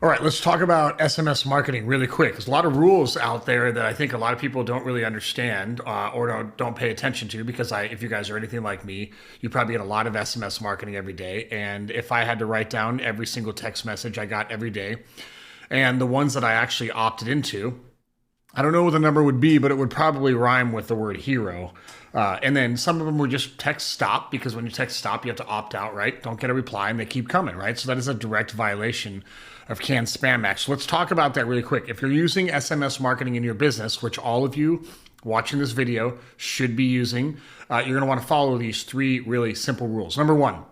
All right, let's talk about SMS marketing really quick. There's a lot of rules out there that I think a lot of people don't really understand or don't pay attention to because if you guys are anything like me, you probably get a lot of SMS marketing every day. And if I had to write down every single text message I got every day and the ones that I actually opted into, I don't know what the number would be, but it would probably rhyme with the word hero. And then some of them were just text stop because when you text stop, you have to opt out, right? Don't get a reply and they keep coming, right? So that is a direct violation of CAN Spam Act. So let's talk about that really quick. If you're using SMS marketing in your business, which all of you watching this video should be using, you're going to want to follow these three really simple rules. Number one,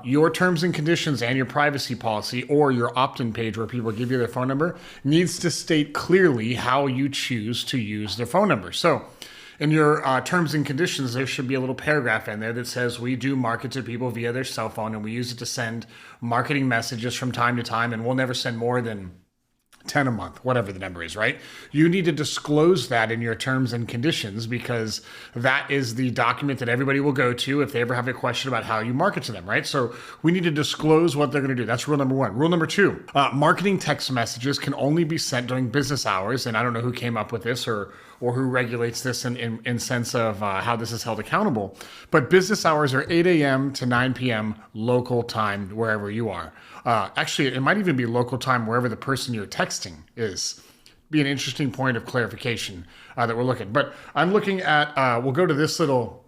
your terms and conditions and your privacy policy or your opt-in page where people give you their phone number needs to state clearly how you choose to use their phone number. So in your terms and conditions, there should be a little paragraph in there that says we do market to people via their cell phone and we use it to send marketing messages from time to time, and we'll never send more than 10 a month, whatever the number is, right? You need to disclose that in your terms and conditions because that is the document that everybody will go to if they ever have a question about how you market to them, right? So we need to disclose what they're going to do. That's rule number one. Rule number two, marketing text messages can only be sent during business hours. And I don't know who came up with this or who regulates this in sense of how this is held accountable. But business hours are 8 a.m. to 9 p.m. local time, wherever you are. Actually, it might even be local time wherever the person you're texting is. Be an interesting point of clarification that we're looking. But I'm looking at, we'll go to this little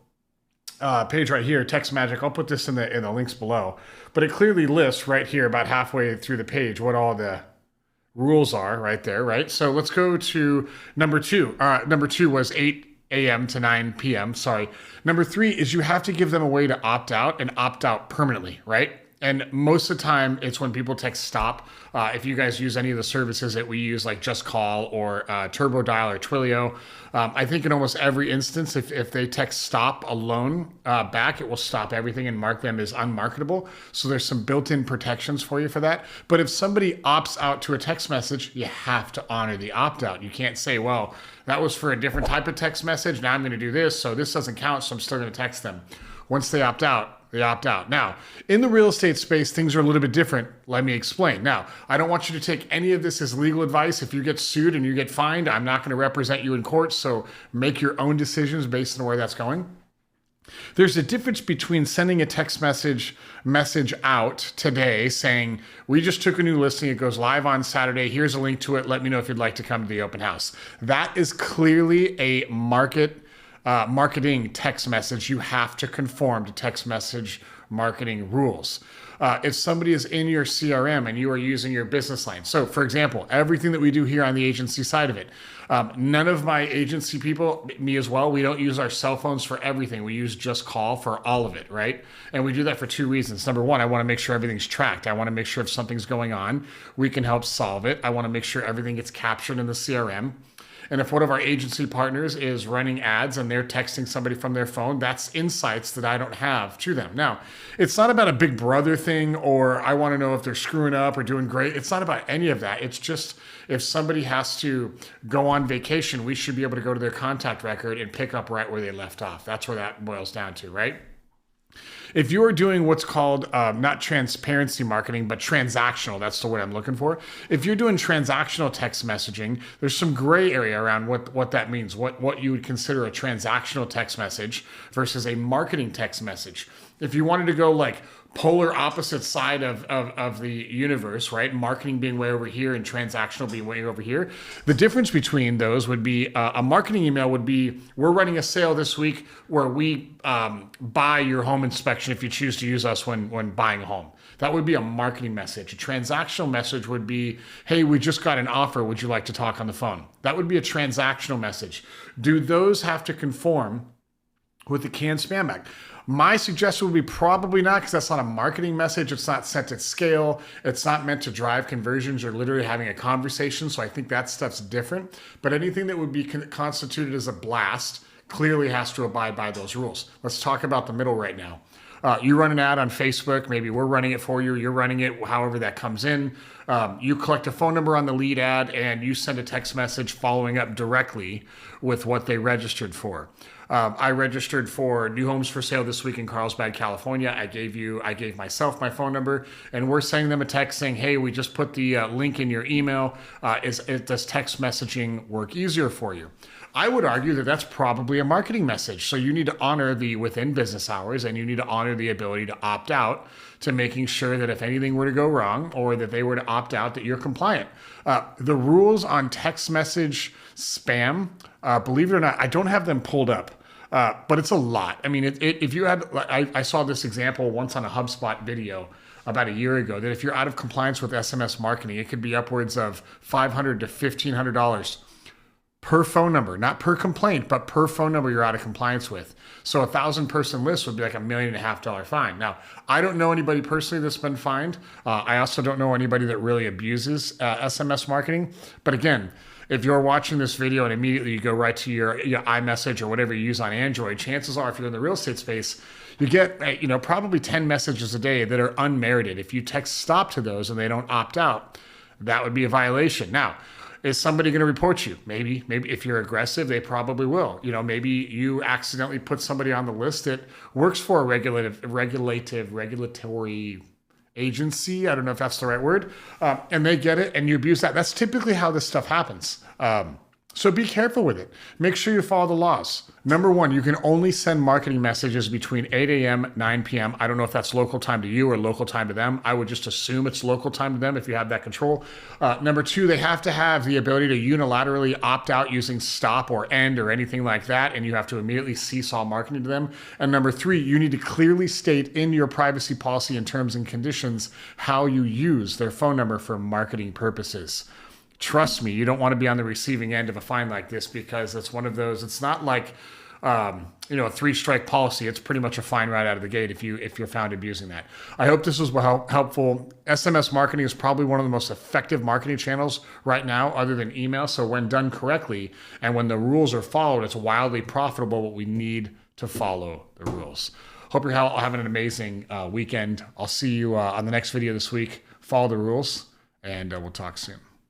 page right here, Text Magic. I'll put this in the links below. But it clearly lists right here about halfway through the page what all the rules are right there, right? So let's go to number two. Number two was 8 a.m. to 9 p.m. Sorry. Number three is you have to give them a way to opt out and opt out permanently, right? And most of the time, it's when people text stop. If you guys use any of the services that we use, like Just Call or TurboDial or Twilio, I think in almost every instance, if they text stop alone back, it will stop everything and mark them as unmarketable. So there's some built-in protections for you for that. But if somebody opts out to a text message, you have to honor the opt-out. You can't say, well, that was for a different type of text message. Now I'm going to do this, so this doesn't count, so I'm still going to text them. Once they opt out, they opt out. Now, in the real estate space, things are a little bit different. Let me explain. Now, I don't want you to take any of this as legal advice. If you get sued and you get fined, I'm not going to represent you in court, so make your own decisions based on where that's going. There's a difference between sending a text message out today saying, we just took a new listing, it goes live on Saturday, here's a link to it, let me know if you'd like to come to the open house. That is clearly a marketing text message. You have to conform to text message marketing rules. If somebody is in your CRM and you are using your business line. So for example, everything that we do here on the agency side of it, none of my agency people, me as well, we don't use our cell phones for everything. We use Just Call for all of it, right? And we do that for two reasons. Number one, I want to make sure everything's tracked. I want to make sure if something's going on, we can help solve it. I want to make sure everything gets captured in the CRM. And if one of our agency partners is running ads and they're texting somebody from their phone, that's insights that I don't have to them. Now, it's not about a big brother thing or I want to know if they're screwing up or doing great. It's not about any of that. It's just if somebody has to go on vacation, we should be able to go to their contact record and pick up right where they left off. That's where that boils down to, right? If you are doing what's called not transparency marketing, but transactional, that's the word I'm looking for. If you're doing transactional text messaging, there's some gray area around what that means, what you would consider a transactional text message versus a marketing text message. If you wanted to go like polar opposite side of the universe, right? Marketing being way over here and transactional being way over here. The difference between those would be a marketing email would be, we're running a sale this week where we buy your home inspection if you choose to use us when buying a home. That would be a marketing message. A transactional message would be, hey, we just got an offer. Would you like to talk on the phone? That would be a transactional message. Do those have to conform with the CAN Spam Act? My suggestion would be probably not, because that's not a marketing message. It's not sent at scale. It's not meant to drive conversions. You're literally having a conversation. So I think that stuff's different. But anything that would be constituted as a blast clearly has to abide by those rules. Let's talk about the middle right now. You run an ad on Facebook. Maybe we're running it for you. You're running it however that comes in. You collect a phone number on the lead ad and you send a text message following up directly with what they registered for. I registered for new homes for sale this week in Carlsbad, California. I gave myself my phone number, and we're sending them a text saying, "Hey, we just put the link in your email. Does text messaging work easier for you?" I would argue that that's probably a marketing message. So you need to honor the within business hours, and you need to honor the ability to opt out, to making sure that if anything were to go wrong or that they were to opt out, that you're compliant. The rules on text message spam, believe it or not, I don't have them pulled up. But it's a lot. I mean, if you had, I saw this example once on a HubSpot video about a year ago, that if you're out of compliance with SMS marketing, it could be upwards of $500 to $1,500 per phone number, not per complaint, but per phone number you're out of compliance with. So 1,000-person list would be like $1.5 million fine. Now, I don't know anybody personally that's been fined. I also don't know anybody that really abuses SMS marketing. But again, if you're watching this video and immediately you go right to your iMessage or whatever you use on Android, chances are if you're in the real estate space, you get probably 10 messages a day that are unmerited. If you text stop to those and they don't opt out, that would be a violation. Now, is somebody going to report you? Maybe if you're aggressive, they probably will. Maybe you accidentally put somebody on the list that works for a regulatory agency. I don't know if that's the right word. And they get it and you abuse that. That's typically how this stuff happens. So be careful with it. Make sure you follow the laws. Number one, you can only send marketing messages between 8 a.m., 9 p.m. I don't know if that's local time to you or local time to them. I would just assume it's local time to them if you have that control. Number two, they have to have the ability to unilaterally opt out using stop or end or anything like that, and you have to immediately cease all marketing to them. And number three, you need to clearly state in your privacy policy and terms and conditions how you use their phone number for marketing purposes. Trust me, you don't want to be on the receiving end of a fine like this, because it's one of those, it's not like, a 3-strike policy. It's pretty much a fine right out of the gate if you're found abusing that. I hope this was helpful. SMS marketing is probably one of the most effective marketing channels right now, other than email. So when done correctly and when the rules are followed, it's wildly profitable, but we need to follow the rules. Hope you're all having an amazing weekend. I'll see you on the next video this week. Follow the rules, and we'll talk soon.